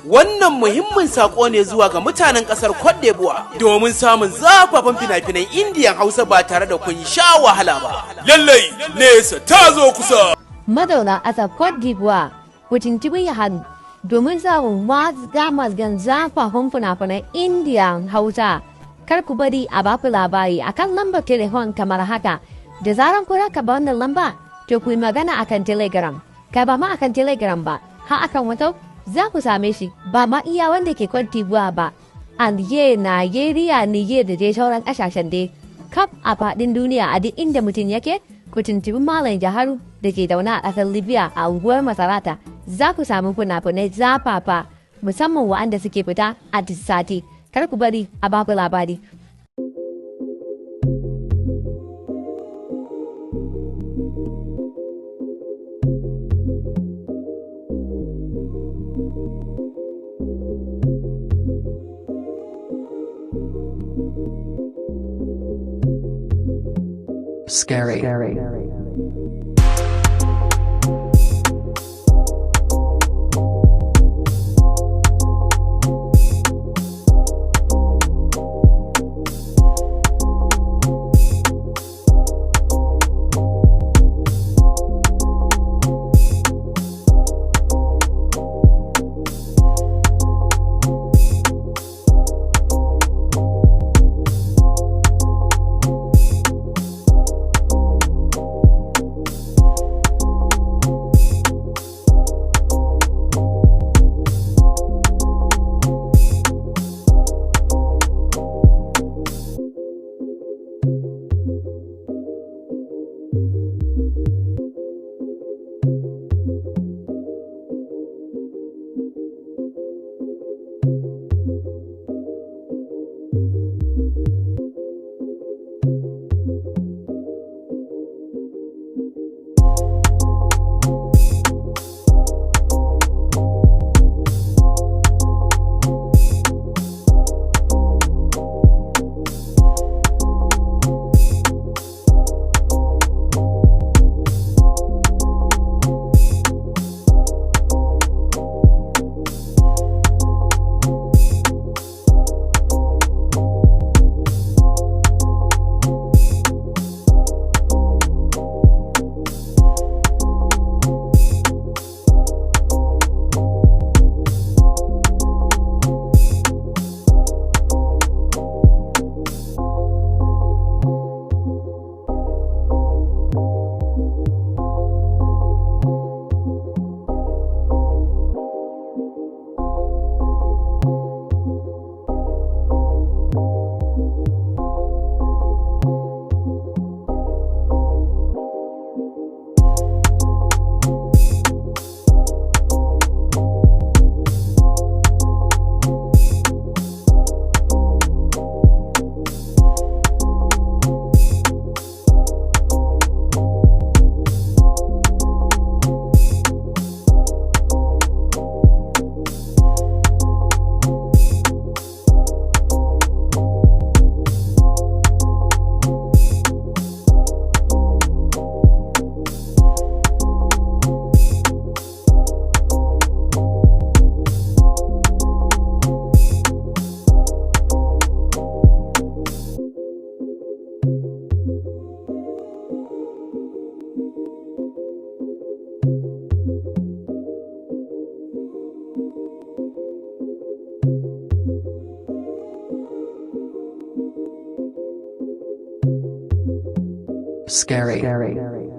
Wannan muhimmin sako ne zuwa ga mutanen kasar Cote d'Ivoire domin samun zafafan fina-finan Indiyan Hausa ba tare da kun sha wahala ba. Lallai nesa ta zo kusa. Mazauna ƙasar Cote d'Ivoire, ku tuntuɓi Yahaya domin samun mazgan zafafan fina-finan Indiyan Hausa. Kar ku bari a baku labari akan lambar telefon kamar haka. Da zaran ku raka ba wannan lamba, to ku yi magana akan Telegram. Ka ba ma akan Telegram ba, ha akan WhatsApp za ku same shi ba ma iya wanda ke Cote d'Ivoire ba. Nigeria, Niger da dai sauran ƙasashen dai. Kaf a faɗin duniya a duk inda mutum yake, ku tuntubi Malam Jaharu da ke dauna a ƙasar Libya a unguwar Masarata. Za ku samu fina-finai zafafa musamman wa'anda suke fita a duk sati. Kar ku bari a baku labari. Scary. Scary.